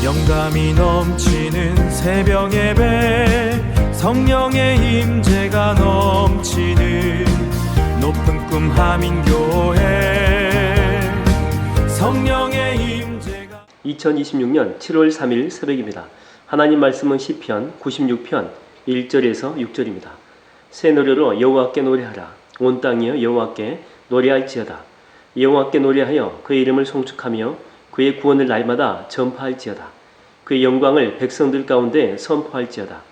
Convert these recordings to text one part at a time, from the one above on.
영감이 넘치는 새벽 예배, 성령의 임재가 넘치는 높은 꿈 하민교회. 성령의 임재가 2026년 7월 3일 새벽입니다. 하나님 말씀은 시편 96편 1절에서 6절입니다. 새 노래로 여호와께 노래하라. 온 땅이여 여호와께 노래할지어다. 여호와께 노래하여 그의 이름을 송축하며 그의 구원을 날마다 전파할지어다. 그의 영광을 백성들 가운데 선포할지어다.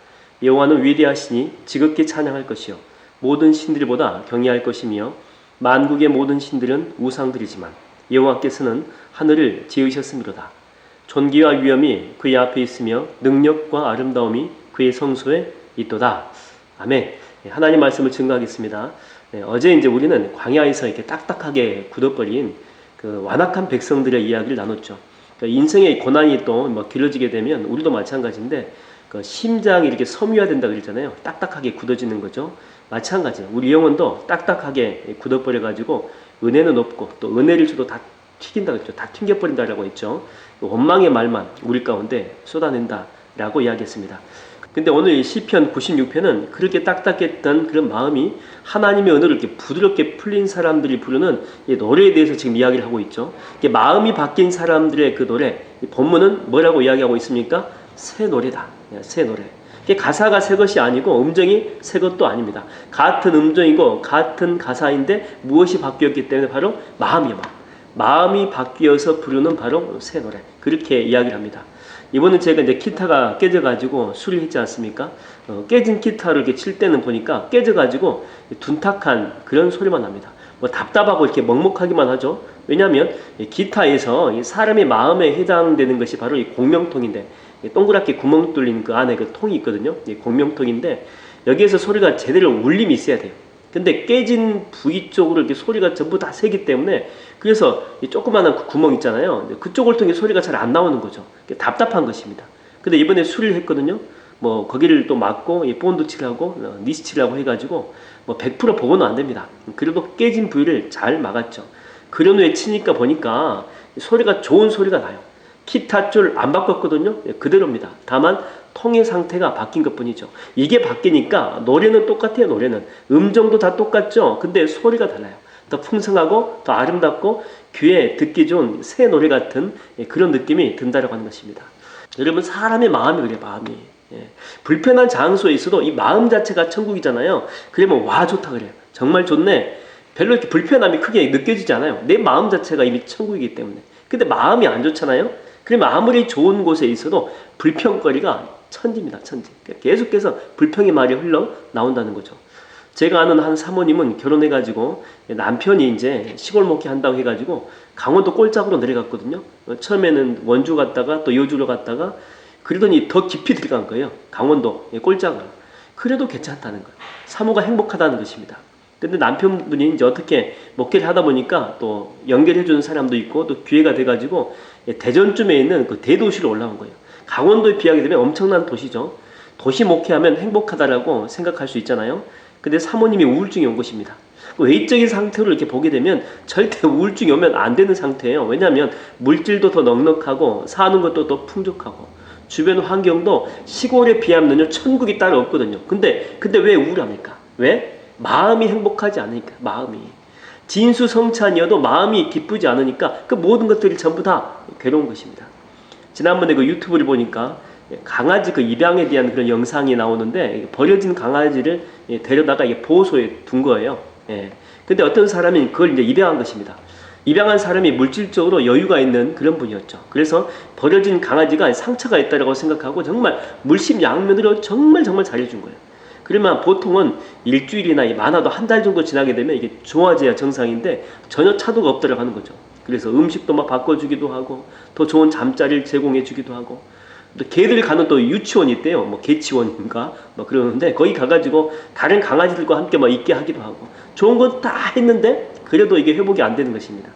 여호와는 위대하시니 지극히 찬양할 것이요 모든 신들보다 경외할 것이며 만국의 모든 신들은 우상들이지만 여호와께서는 하늘을 지으셨음이로다. 존귀와 위엄이 그의 앞에 있으며 능력과 아름다움이 그의 성소에 있도다. 아멘. 하나님 말씀을 증거하겠습니다. 어제 이제 우리는 광야에서 이렇게 딱딱하게 굳어버린 그 완악한 백성들의 이야기를 나눴죠. 인생의 고난이 또 뭐 길어지게 되면 우리도 마찬가지인데 그 심장이 이렇게 섬유화된다 그랬잖아요. 딱딱하게 굳어지는 거죠. 마찬가지예요. 우리 영혼도 딱딱하게 굳어버려가지고 은혜는 없고 또 은혜를 줘도 다 튀긴다 그랬죠. 다 튕겨버린다라고 했죠. 원망의 말만 우리 가운데 쏟아낸다라고 이야기했습니다. 근데 오늘 시편 96편은 그렇게 딱딱했던 그런 마음이 하나님의 은혜로 이렇게 부드럽게 풀린 사람들이 부르는 이 노래에 대해서 지금 이야기를 하고 있죠. 마음이 바뀐 사람들의 그 노래, 이 본문은 뭐라고 이야기하고 있습니까? 새 노래다. 새 노래. 가사가 새 것이 아니고 음정이 새 것도 아닙니다. 같은 음정이고 같은 가사인데 무엇이 바뀌었기 때문에 바로 마음이요. 마음이 바뀌어서 부르는 바로 새 노래. 그렇게 이야기를 합니다. 이번에 제가 이제 기타가 깨져가지고 수리를 했지 않습니까? 깨진 기타를 이렇게 칠 때는 보니까 깨져가지고 둔탁한 그런 소리만 납니다. 뭐 답답하고 이렇게 먹먹하기만 하죠. 왜냐하면 기타에서 사람의 마음에 해당되는 것이 바로 이 공명통인데, 동그랗게 구멍 뚫린 그 안에 그 통이 있거든요. 이 공명통인데 여기에서 소리가 제대로 울림이 있어야 돼요. 근데 깨진 부위 쪽으로 이렇게 소리가 전부 다 새기 때문에 그래서 이 조그마한 그 구멍 있잖아요. 그쪽을 통해 소리가 잘 안 나오는 거죠. 답답한 것입니다. 근데 이번에 수리를 했거든요. 뭐 거기를 또 막고 본드 칠하고 니스 칠하고 해가지고 뭐 100% 복원은 안 됩니다. 그래도 깨진 부위를 잘 막았죠. 그런 후에 치니까 보니까 소리가 좋은 소리가 나요. 기타 줄 안 바꿨거든요. 그대로입니다. 다만 통의 상태가 바뀐 것뿐이죠. 이게 바뀌니까 노래는 똑같아요. 노래는 음정도 다 똑같죠. 근데 소리가 달라요. 더 풍성하고 더 아름답고 귀에 듣기 좋은 새 노래 같은 그런 느낌이 든다라고 하는 것입니다. 여러분, 사람의 마음이 그래요. 마음이 불편한 장소에 있어도 이 마음 자체가 천국이잖아요. 그러면 와 좋다 그래요. 정말 좋네. 별로 이렇게 불편함이 크게 느껴지지 않아요. 내 마음 자체가 이미 천국이기 때문에. 근데 마음이 안 좋잖아요. 그러면 아무리 좋은 곳에 있어도 불평거리가 천지입니다. 천지. 계속해서 불평의 말이 흘러 나온다는 거죠. 제가 아는 한 사모님은 결혼해가지고 남편이 이제 시골 목회 한다고 해가지고 강원도 꼴짝으로 내려갔거든요. 처음에는 원주 갔다가 또 여주로 갔다가 그러더니 더 깊이 들어간 거예요. 강원도 꼴짝으로. 그래도 괜찮다는 거예요. 사모가 행복하다는 것입니다. 근데 남편분이 이제 어떻게 목회를 하다 보니까 또 연결해주는 사람도 있고 또 기회가 돼가지고 대전쯤에 있는 그 대도시로 올라온 거예요. 강원도에 비하게 되면 엄청난 도시죠. 도시 목회하면 행복하다라고 생각할 수 있잖아요. 근데 사모님이 우울증이 온 것입니다. 외적인 상태로 이렇게 보게 되면 절대 우울증이 오면 안 되는 상태예요. 왜냐하면 물질도 더 넉넉하고 사는 것도 더 풍족하고 주변 환경도 시골에 비하면요 천국이 따로 없거든요. 근데 왜 우울합니까? 왜? 마음이 행복하지 않으니까. 마음이 진수성찬이어도 마음이 기쁘지 않으니까 그 모든 것들이 전부 다 괴로운 것입니다. 지난번에 그 유튜브를 보니까 강아지 그 입양에 대한 그런 영상이 나오는데 버려진 강아지를 데려다가 보호소에 둔 거예요. 근데 어떤 사람이 그걸 이제 입양한 것입니다. 입양한 사람이 물질적으로 여유가 있는 그런 분이었죠. 그래서 버려진 강아지가 상처가 있다고 생각하고 정말 물심양면으로 정말 잘해준 거예요. 그러면 보통은 일주일이나 많아도 한 달 정도 지나게 되면 이게 좋아져야 정상인데 전혀 차도가 없다고 하는 거죠. 그래서 음식도 막 바꿔주기도 하고 더 좋은 잠자리를 제공해주기도 하고 또 개들이 가는 또 유치원이 있대요. 뭐 개치원인가 뭐 그러는데 거기 가가지고 다른 강아지들과 함께 막 있게 하기도 하고 좋은 건 다 했는데 그래도 이게 회복이 안 되는 것입니다.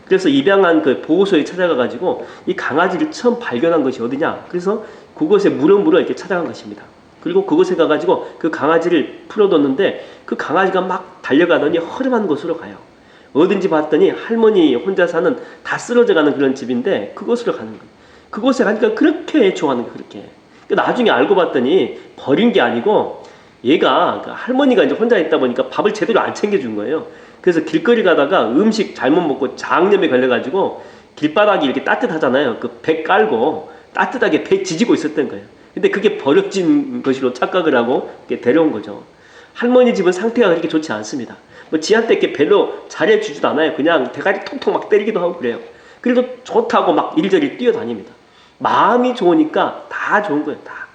그래서 입양한 그 보호소에 찾아가가지고 이 강아지를 처음 발견한 것이 어디냐? 그래서 그곳에 물어 이렇게 찾아간 것입니다. 그리고 그곳에 가가지고 그 강아지를 풀어뒀는데 그 강아지가 막 달려가더니 허름한 곳으로 가요. 어딘지 봤더니 할머니 혼자 사는 다 쓰러져가는 그런 집인데 그곳으로 가는 거예요. 그곳에 가니까 그렇게 좋아하는 거예요. 그렇게. 나중에 알고 봤더니 버린 게 아니고 얘가 할머니가 이제 혼자 있다 보니까 밥을 제대로 안 챙겨준 거예요. 그래서 길거리 가다가 음식 잘못 먹고 장염에 걸려가지고 길바닥이 이렇게 따뜻하잖아요. 그 배 깔고 따뜻하게 배 지지고 있었던 거예요. 근데 그게 버려진 것으로 착각을 하고 데려온 거죠. 할머니 집은 상태가 그렇게 좋지 않습니다. 뭐 지한테 이렇게 별로 잘해주지도 않아요. 그냥 대가리 통통 막 때리기도 하고 그래요. 그래도 좋다고 막 이리저리 뛰어다닙니다. 마음이 좋으니까 다 좋은 거예요. 다.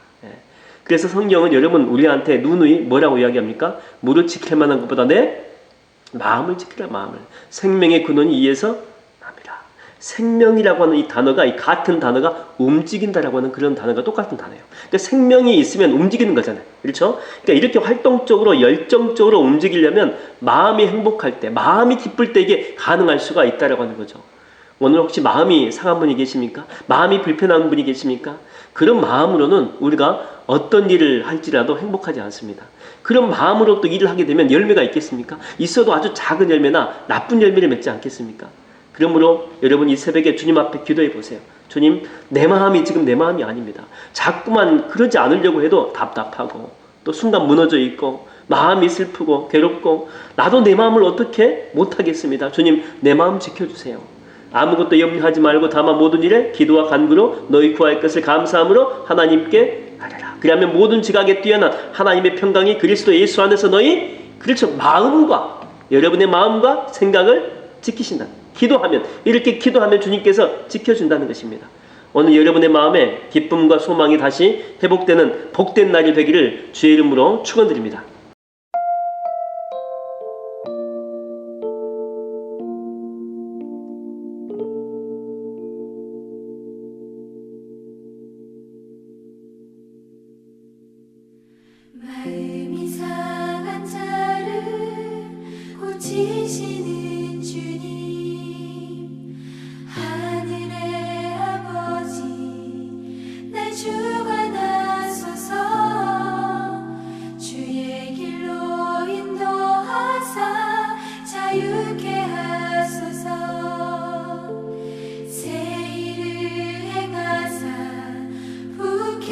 그래서 성경은 여러분 우리한테 누누이 뭐라고 이야기합니까? 무릇 지킬 만한 것보다 내 마음을 지키라. 마음을. 생명의 근원이 이에서 남이라. 생명이라고 하는 이 단어가, 이 같은 단어가 움직인다라고 하는 그런 단어가 똑같은 단어예요. 그러니까 생명이 있으면 움직이는 거잖아요. 그렇죠? 그러니까 이렇게 활동적으로 열정적으로 움직이려면 마음이 행복할 때, 마음이 기쁠 때 이게 가능할 수가 있다라고 하는 거죠. 오늘 혹시 마음이 상한 분이 계십니까? 마음이 불편한 분이 계십니까? 그런 마음으로는 우리가 어떤 일을 할지라도 행복하지 않습니다. 그런 마음으로 또 일을 하게 되면 열매가 있겠습니까? 있어도 아주 작은 열매나 나쁜 열매를 맺지 않겠습니까? 그러므로 여러분 이 새벽에 주님 앞에 기도해 보세요. 주님, 내 마음이 지금 내 마음이 아닙니다. 자꾸만 그러지 않으려고 해도 답답하고 또 순간 무너져 있고 마음이 슬프고 괴롭고 나도 내 마음을 어떻게 못하겠습니다. 주님, 내 마음 지켜주세요. 아무것도 염려하지 말고 다만 모든 일에 기도와 간구로 너희 구할 것을 감사함으로 하나님께 아뢰라. 그러면 모든 지각에 뛰어난 하나님의 평강이 그리스도 예수 안에서 너희 그렇죠 마음과 여러분의 마음과 생각을 지키신다. 기도하면 이렇게 기도하면 주님께서 지켜준다는 것입니다. 오늘 여러분의 마음에 기쁨과 소망이 다시 회복되는 복된 날이 되기를 주의 이름으로 축원드립니다. 마음이 상한 자를 고치시는 주님, 하늘의 아버지 날 주관하소서. 주의 길로 인도하사 자유케 하소서. 새 일을 행하사 부케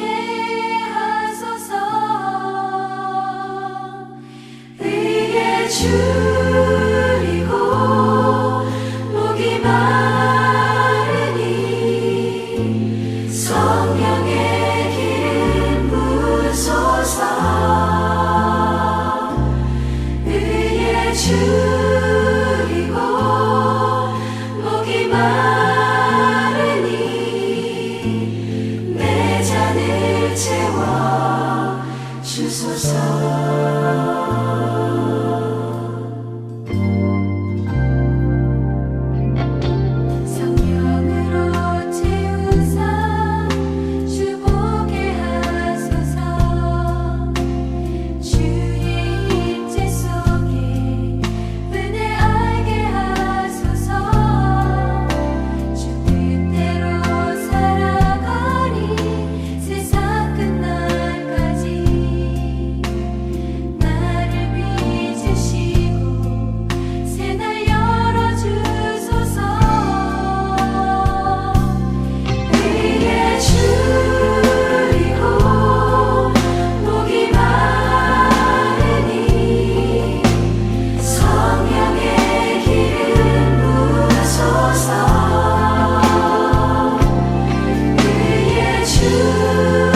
하소서. 의에 줄이고 목이 마르니 성령의 기름 부으소서. 의에 줄이고 목이 마르니 내 잔을 채워 주소서. 성령으로 채우사 주보게 하소서. 주의 임재 속에 은혜 알게 하소서. 주 뜻대로 살아가리 세상 끝날까지. 나를 빚으시고 새날 열어주소서. 의에 줄이고 목이 마르니 성령의 기름 부으소서. 의에 줄이고